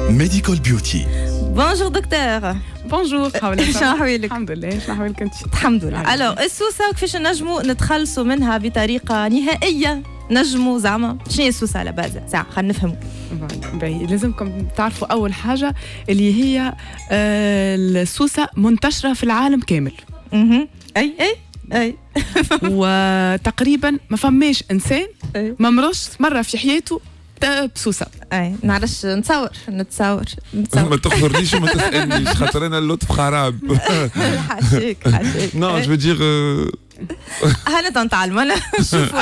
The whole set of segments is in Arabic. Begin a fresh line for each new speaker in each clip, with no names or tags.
ميديكال بيوتي.
بونجور دكتور.
بونجور حولك.
شنو أحوالك؟
الحمد لله. شنو أحوالك أنت؟
الحمد لله. الو السوسه كيفاش نجموا نتخلصوا منها بطريقه نهائيه؟ نجموا زعما شنو هي السوسه على باز؟ ساعه خلينا نفهموا.
باهي لازمكم تعرفوا أول حاجة اللي هي السوسة منتشرة في العالم كامل.
اي
وتقريبا ما فماش إنسان ما مرش مرة في حياته بسوسة.
اي نعرفش نتصور
ما تخبرنيش وما تسالنيش خاطر انا اللطف خراب.
حاشيك
نو جو دير
هلا نتعلم انا. شوف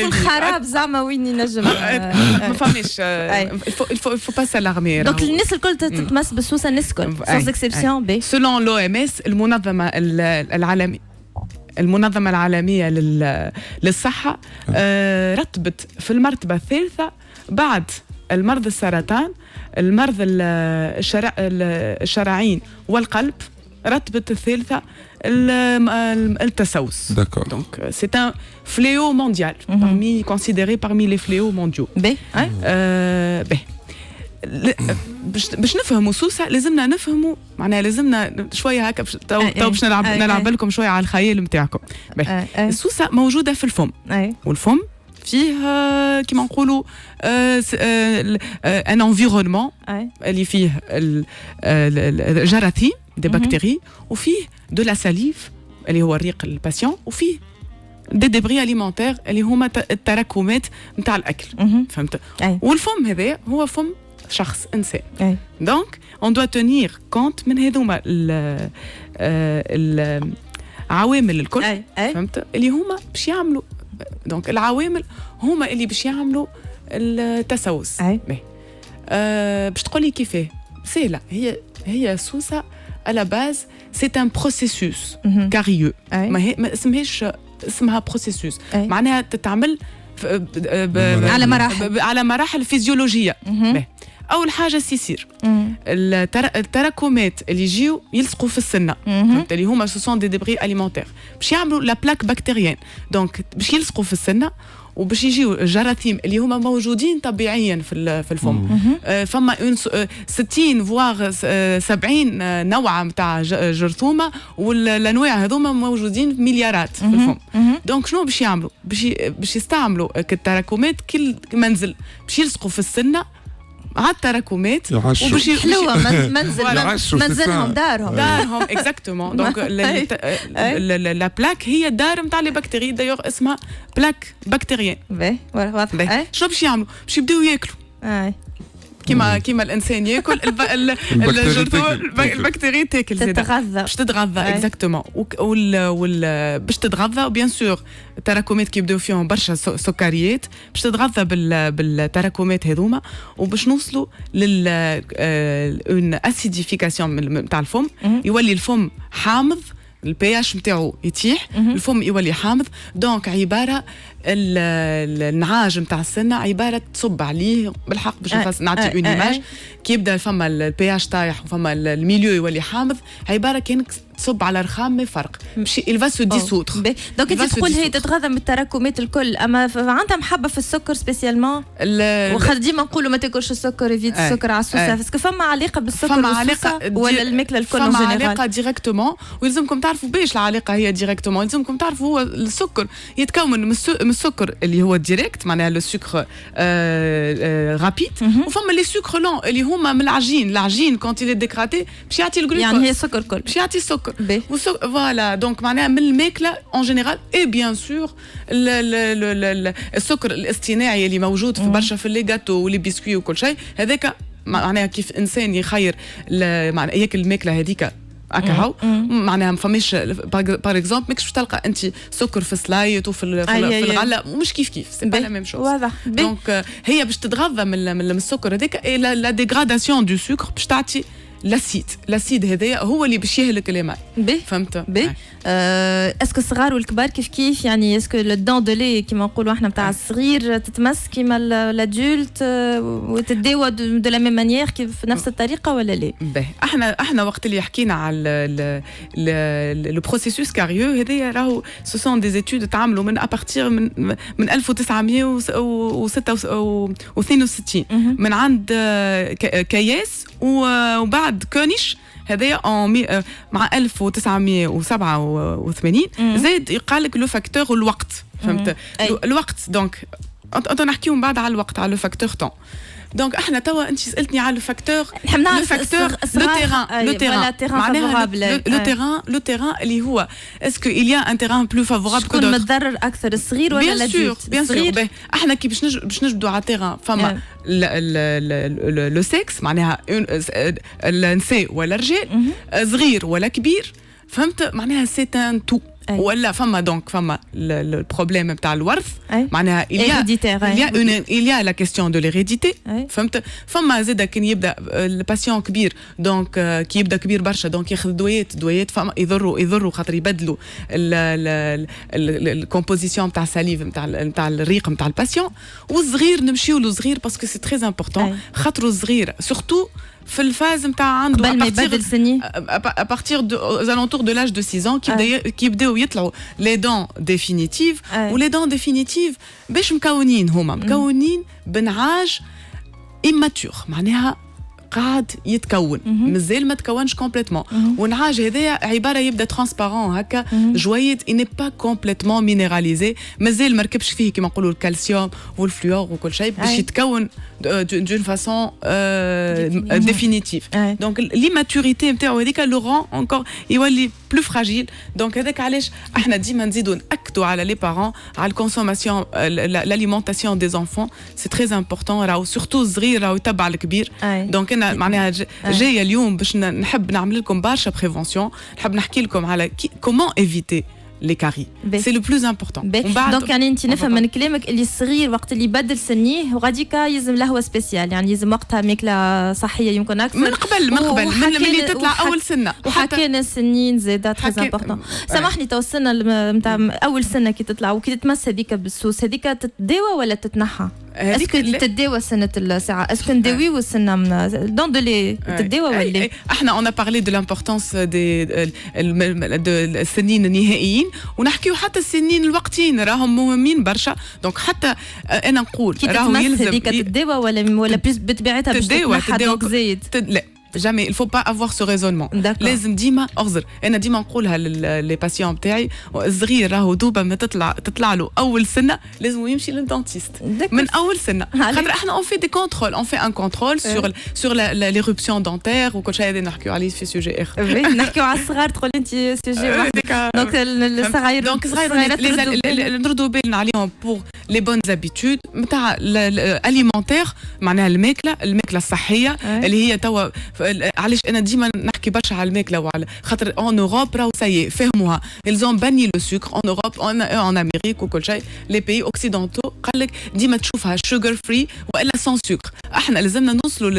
الخراب زعما وين ينجم
ما فماش. الفو با سالارمي.
دونك الناس الكل تتمس بالسوسه الناس الكل سانس اكسبسيون. بي
سولون لو ام اس المنظمة العالمية للصحة رتبت في المرتبة الثالثة بعد المرض السرطان المرض الشرايين والقلب. رتبت الثالثة التسوس.
D'accord.
Donc c'est un fléau mondial considéré parmi les fléaux mondiaux. باش نفهموا سوسة لازمنا نفهموا معناها لازمنا شويه هكا تو باش نلعب لكم شويه على الخيال نتاعكم. السوسة موجوده في الفم والفم فيه كيما نقولوا ان انفيرونمون اللي فيه الجراثيم دي بكتيري وفيه دو لا ساليف اللي هو الريق الباسيون وفيه دي ديبري اليمونتير اللي هما التراكمات نتاع الاكل. فهمت؟ والفم هذا هو فم شخص انسان. دونك اون دوا تونير كونت من هذوما العوامل الكل. فهمت؟ اللي هما باش يعملوا دونك العوامل هما اللي باش يعملوا التسوس. باش تقولي كيفاه؟ سهله. هي سوسه على باز سي ان بروسيسوس كاريو. ما اسمها بروسيسوس معناها تتعمل على مراحل فيزيولوجيه. اول حاجه يصير التراكمات اللي يجيو يلصقوا في السنه اللي هما سوسون دي ديبري اليمونتير باش يعملوا لا بلاك بكتيريان. دونك باش يلصقوا في السنه وباش يجيو الجراثيم اللي هما موجودين طبيعيا في الفم. فما 60 فواغ 70 نوع نتاع جرثومه والانواع هذوما موجودين مليارات في الفم. دونك شنو باش يعملوا؟ باش يستعملوا التراكمات كل منزل باش يلصقوا في السنه على التراكمات
وباش حلوه منزلهم دارهم
اكزاكتومون. دونك لا بلاك هي الدار نتاع لي بكتيري دايوغ اسمها بلاك بكتيريان.
واضح.
شنو باش يعملوا؟ باش يبداو ياكلوا كيما الانسان ياكل البكتيريا تاكل باش تتغذى اكزاكتومون. باش تتغذى وبيان سور التراكمات كيبداو فيهم برشا سكريات باش تتغذى بالتراكمات هذوما وباش نوصلوا لل اون اسيديفيكاسيون نتاع الفم. يولي الفم حامض البي اتش نتاعو يتيح الفم يولي حامض. دونك عباره النعاج نتاع السنه عباره تصب عليه بالحق باش نعطي اون ايماج كي يبدا فما البي اتش طايح وفما الميليو يولي حامض عباره كانك تصب على رخام ما فرق باش الفا سو ديسوتر.
دونك انت تقول هي تتغذى من التراكمات الكل اما عندها محبه في السكر سبيسيالمون وخا ديما نقولوا ما تاكلش السكر يفيد السكر على السوسه باسكو فما علاقه بالسكر
فما علاقه
ولا الماكله الكل
فما علاقه ديريكتومون ويلزمكم تعرفوا باش العلاقه هي ديريكتومون. يلزمكم تعرفوا هو السكر يتكون من السكر اللي هو ديريكت معناها لو سكر رابيد وفما لي سكر لون اللي هما من العجين كونت يلي ديكراتي باش يعطي الجلوكوز
يعني هي السكر الكل
باش يعطي السكر. فوالا دونك معناها من الماكله اون جينيرال اي بيان سور السكر الاصطناعي اللي موجود في برشا في لي غاتو ولي بيسكوي وكل شيء هذاك معناها كيف انسان يخير معناها ياكل الماكله هذيك هكا معناها ما فماش باغ اكزومبل ماكش تلقى انت سكر في السلايط وفي الغله مش كيف سي با لا ميم شوز. دونك هي باش تتغذى من السكر هذاك لا ديغراداسيون دو سكر باش تعطي لاسيد هذايا هو اللي باش يهلك لي ماي. فهمت
باهي. اسكو الصغار والكبار كيف يعني اسكو الدون دو لي كيما نقولوا احنا نتاع الصغير تتمس كيما لادولت وتداوى دو لا ميم مانيير كيف نفس الطريقه ولا لا؟
باهي. احنا وقت اللي حكينا على لو بروسيسوس كاريو هذايا راهو سو سون دي ايتود تعملوا من ابارتير من 1962 من عند كياس وبعد كونيش هذايا مع 1987 زاد يقال لك لو فاكتور والوقت. فهمت الوقت دونك انت نحكيو من بعد على الوقت على لو فاكتور طون. دونك احنا توا انت سالتني على لو فاكتور لو تيران اللي هو اسكو il y a un terrain plus favorable que d'autres.
شكون متضرر اكثر الصغير ولا الادولت؟
بيان سور. احنا كي باش نجبدوا على التيران فما لو سكس معناها النساء ولا الرجال صغير ولا كبير. فهمت معناها سي ان تو ولا فما دونك فما البروبليم نتاع الورث معناها il y a la question de l'hérédité. فهمت فما زاد كان يبدا الباسيون كبير دونك كي يبدا كبير برشا دونك ياخذ دويات فما يضروا خاطر يبدلوا الكومبوزيسيون نتاع الساليف نتاع الريق نتاع الباسيون. والصغير نمشيو له صغير باسكو سي تري امبورطون خاطر الصغير سورتو في الفاز نتاع عنده
قبل ما يبدل سني
ابارتير aux alentours de l'âge de 6 ans كي يبداو يطلعوا لي دون ديفينيتيف. ولي دون ديفينيتيف باش مكونين بنعاج immature معناها قاعد يتكون مازال ما تكونش كومبليتمون. ونعاج هذايا عباره يبدا ترانسبارون هكا جويد اني با كومبليتمون مينيراليزي مازال ما ركبش فيه كيما نقولوا الكالسيوم والفلور وكل شيء باش يتكون دون فاسون ديفينيتيف. دونك ليماتوريتي نتاعو هذيك لورون انكور يولي بلو فراجيل. دونك هذاك علاش احنا ديما نزيدوا ناكدوا على لي بارون على الكونسوماسيون l'alimentation des enfants c'est très important. راهو سورتو الصغير راهو يتبع الكبير. دونك انا معناها جايه اليوم باش نحب نعمل لكم برشا بريفونسيون. نحب نحكي لكم على كومون ايفيتي لي كاري سي لو بلوز امبورطون.
دونك يعني انت نفهم من كلامك اللي الصغير وقت اللي يبدل سنيه وغاديكا يلزم له سبيسيال يعني يلزم وقتها ماكله صحيه يمكن اكثر
من قبل من اللي تطلع اول سنه
وحكينا السنين زاده تري امبورطون. سامحني توصلنا نتاع اول سنه كي تطلع وكي تتمس هذيك بالسوس هذيك تتداوى ولا تتنحى؟ اسكو تتداوى سنه الساعه اسكو نداويو السنه دون دو لي تتداوى ولا؟
احنا اون بارلي دو لامبورطونس دي السنين النهائيين ونحكيو حتى السنين الوقتيين راهم مهمين برشا. دونك حتى انا نقول
راهو يلزم هذيك تتداوى ولا بطبيعتها باش تتنحى دونك زايد
لا jamais il faut pas avoir ce raisonnement. لازم ديما اغزر. انا ديما نقولها للي باسيون بتاعي الصغير راهو دوبا ما تطلع له اول سنه لازم يمشي للدونتيست من اول سنه خاطر احنا اون في دي كونترول اون في ان كونترول سور ليرuption دونتير وكل شيء هذا نحكيو عليه في سوجي اخر.
نحكيو على الصغار تقول انت سوجي واحد دونك الصغير
دونك الصغير نردوا بالنا عليهم بور لي بون زابيتود نتاع الاليمونتير معناها الماكله الصحيه اللي هي توا. علاش انا ديما نحكي برشا على الماكله وعلى خاطر اون اوروب راهو ساي فهموها ils ont banni le sucre en Europe en Amérique وكل شيء les pays occidentaux قال لك ديما تشوفها sugar free والا sans sucre. احنا لازمنا نوصلوا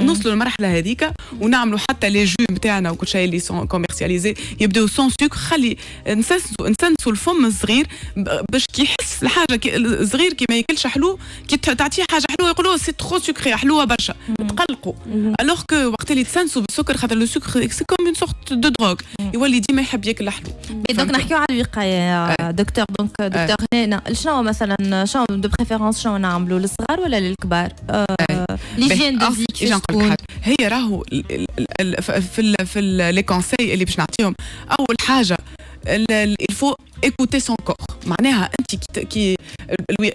نوصلوا للمرحله هذيك ونعملوا حتى لي جو نتاعنا وكل شيء اللي سون كوميرسياليزي يبداو sans sucre. خلي نسنسوا الفم الصغير باش كيحس الحاجه الصغير كي ما ياكلش حلو كي تعطيه حاجه حلوه يقولوا سي ترو سكري حلوه برشا تقلقوا. الوغ كو وقت اللي تسنسوا بالسكر خاطر لو سكر سي كوم اون سورت دو دروغ يولي ديما يحب ياكل الحلو.
دونك نحكيو على الوقايه دكتور. دونك دكتور هنا شنو مثلا شنو دو بريفيرونس شنو نعملوا للصغار ولا للكبار؟ ليجين دو فيك
هي راهو في لي كونساي اللي باش نعطيهم. اول حاجه الفو écouter son corps معناها انت كي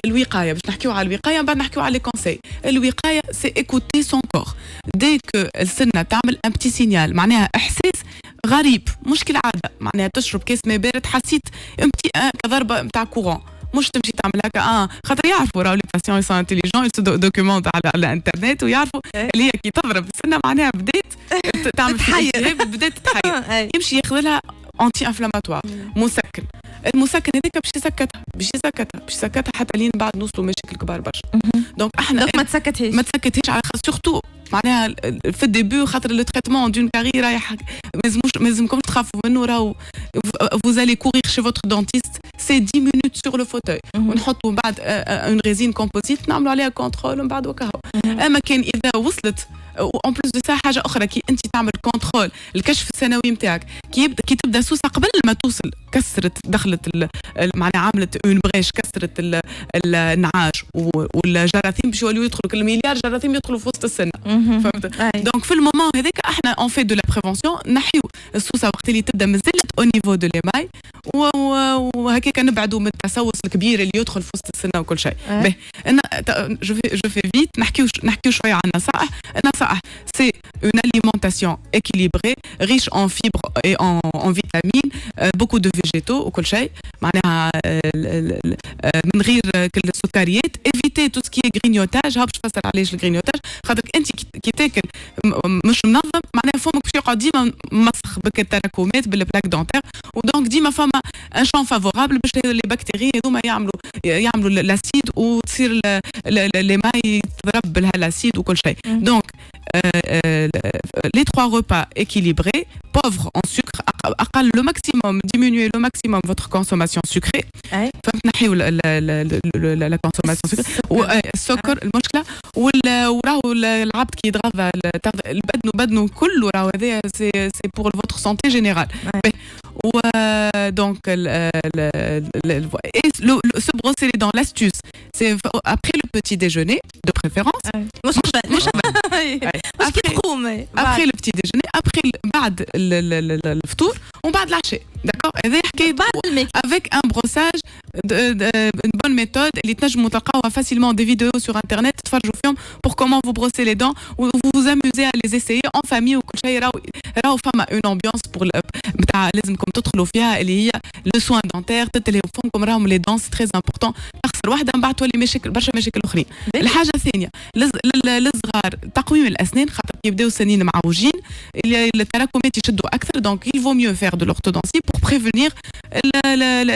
الوقايه باش نحكيو على الوقايه بعد نحكيو على لي كونساي. الوقايه سي écouter son corps dès que السنه تعمل ان بتي سينيال معناها احساس غريب مش كالعاده معناها تشرب كاس ماء بارد حسيت امتي كضربه نتاع كورون مش تمشي تعمل هكا خاطر يعرفوا راهو لي باسيون يسون انتيليجون يسو دوكيومونت على الانترنت ويعرفوا اللي هي كي تضرب السنه معناها بدات تعمل تحير بدات تحير يمشي ياخذ لها انتي انفلاماتوار مسكن. المسكن هذاك باش يسكتها حتى لين بعد نوصلوا مشاكل كبار برشا. دونك احنا
ما تسكتهاش
على خاطر سورتو معناها في الديبي خاطر لو تريتمون دون كاري رايح ما لازمكمش تخافوا منه راهو vous allez courir chez votre dentiste c'est 10 minutes sur le fauteuil ونحطوا بعد une résine composite نعملوا عليها كنترول ومن بعد وكهو اما كان اذا وصلت وان بلوس دو سا حاجه اخرى كي انت تعمل كنترول الكشف السنوي نتاعك كي تبدا سوسه قبل ما توصل كسرت دخلت معناها عملت اون بريش كسرت النعاش والجراثيم باش يوليو يدخلوا كل مليار جراثيم يدخلوا في وسط السنه فهمت دونك في المومون هذاك احنا اون في دو لا بريفونسيون نحيو السوسه وقت اللي تبدا مازالت او نيفو دو ليماي وهكاك نبعدوا من التسوس الكبير اللي يدخل في وسط السنه وكل شيء باهي انا جو في فيت نحكيو شويه عن النصائح c'est une alimentation équilibrée, riche en fibres et en vitamines, beaucoup de végétaux وكل شيء معناها من غير كل السكريات éviter tout ce qui est grignotage باش نفسر علاش الجرينيوتاج خاطر انت كي تاكل مش منظم معناها فمك باش يقعد ديما مسخ بك التراكمات بالبلاك دونتير ودونك ديما فما ان شون فافورابل باش لي بكتيريا هذوما يعملوا الاسيد وتصير لي ماي تضرب لها الاسيد وكل شيء دونك les 3 repas équilibrés, pauvres en sucre, le maximum, diminuer le maximum votre consommation sucrée. فنحيو la consommation sucrée. السكر المشكلة وراهو العبد كي يتغذى البدن كله راهو هذا c'est pour votre santé générale. Donc se brosser les dents, l'astuce, c'est après le petit déjeuner de préférence. Après le petit déjeuner, après بعد الفطور وبعد العشاء d'accord هذا حكايه avec un brossage une bonne méthode اللي تنجموا تلقاوها facilement des vidéos sur internet تفرجوا فيهم pour comment vous brossez les dents ou vous vous amusez à les essayer en famille وكل شيء راهو فما une ambiance pour نتاع لازمكم تدخلوا فيها اللي هي le soin dentaire تتلهوا فمكم راهم les dents c'est très important تغسل واحده من بعد تولي مشاكل برشا مشاكل اخرين الحاجه الثانيه للصغار تقويم الاسنان خاطر يبداو السنين معوجين التراكمات يشدوا اكثر donc il vaut mieux faire de l'orthodontie pour prévenir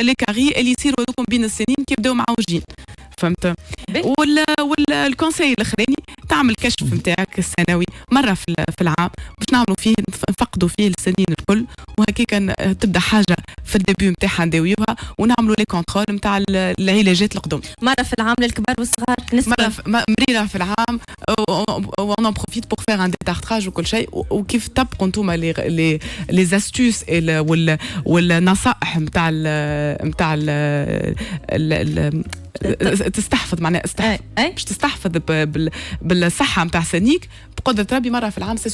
les caries اللي يصيروا هذوكم بين السنين كي يبداو معوجين فهمت ولا الكونساي الاخراني تعمل كشف نتاعك السنوي مره في العام باش نعملوا فيه نفقدوا فيه السنين الكل وهكاك تبدا حاجه في الديبي نتاعها نداويوها ونعملوا لي كونترول نتاع العلاجات القدم
مره في العام للكبار والصغار
مره مريره في العام وان بروفيت بور فير ان ديتارتراج وكل شيء وكيف تبقوا انتم لي زاستوس والنصائح نتاع تستحفظ معناها باش تستحفظ بالصحه نتاع سنيك بقدره ربي مره في العام سا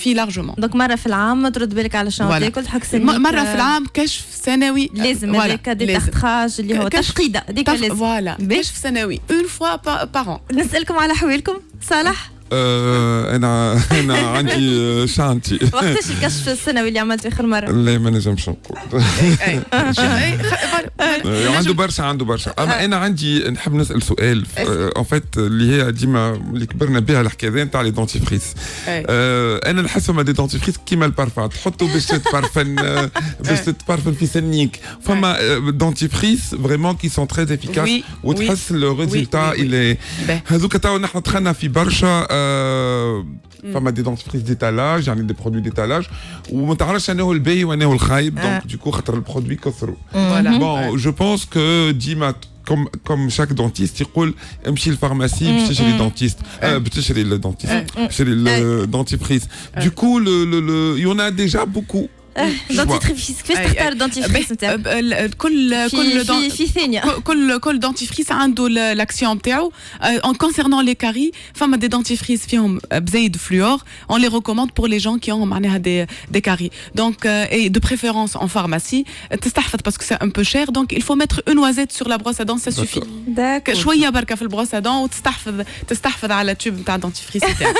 لارجومون
دونك مره في العام ترد بالك على شنو تاكل تحك سنيك
مره في العام كشف سنوي
لازم هذاك ديتارتراج اللي هو تشقيده هذيك لازم
فوالا كشف سنوي اون فوا بارون
نسالكم على حوالكم صالح
انا عندي شانتي
وقتاش الكشف السنوي اللي عملته اخر مره؟
لا ما نجمش نقول عنده برشا اما انا عندي نحب نسال سؤال ان فيت اللي هي ديما اللي كبرنا بها الحكايه نتاع لي دونتيفريس انا نحس فما دي دونتيفريس كيما البارفان تحطوا باش تتبرفن في سنيك فما دونتيفريس فريمون كي سون تري افيكاس وتحس لو ريزولتا اللي هذوك تاو نحن دخلنا في برشا فما دي دونتيفريس ديتالاج يعني دي برودوي ديتالاج وما تعرفش انه الباهي وانه الخايب دونك ديكو خاطر البرودوي كثروا بون جو بونس كو ديما comme chaque dentiste يقول امشي للفارماسي باش تشري دونتيست باش تشري الدونتيست تشري الدونتيفريس du coup il y en a déjà beaucoup
دونتيفريس كيفاش تختار الدونتيفريس نتاعك؟
كل دونتيفريس عنده لاكسيون نتاعو en concernant les caries فما دي دونتيفريس فيهم بزايد فلوور on les recommande pour les gens qui ont معناها des caries donc et de préférence en pharmacie تستحفظ parce que c'est un peu cher donc il faut mettre une noisette sur la brosse à dents ça suffit شويه بركه في البروس à dents وتستحفظ على التوب نتاع الدونتيفريس نتاعك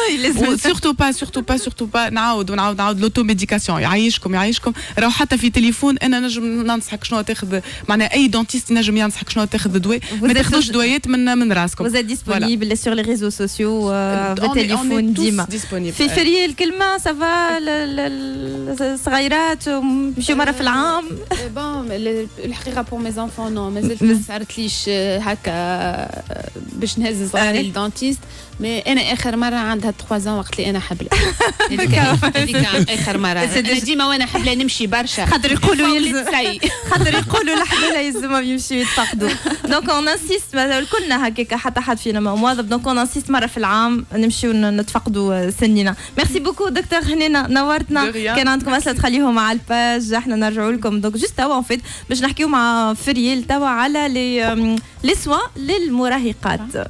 surtout pas نعاود l'automédication يعيشكم يعيشكم راهو حتى في تليفون انا نجم ننصحك شنو تاخذ معناها اي دونتيست نجم ينصحك شنو تاخذ دواء ما تاخذوش دوايات من راسكم.
Vous êtes disponible sur les réseaux sociaux, vos téléphones ديما. في فري الكلمة ça va الصغيرات مشيو مرة في العام.
Bon الحقيقة pour mes enfants non مازلت ما صارتليش هكا باش نهز صغاري للدونتيست مي انا اخر مرة عندها 3 وقت اللي انا حبلة. هذيك اخر مرة انا ديما وانا حبلة نمشي برشا
خاطر يقولوا يلزم خاطر يقولوا الحبلة يلزمهم يمشيو يتفقدوا. دونك اون انسيست كلنا هكاك حتى حد فينا ما موظف دونك اون انسيست مرة في العام نمشيو نتفقدوا سنينا. ميرسي بوكو دكتور هنينة نورتنا. كان عندكم اسئلة تخليهم على الباج احنا نرجعوا لكم. دونك جوست توا ان فيت باش نحكيو مع فريال توا على لي سوا للمراهقات.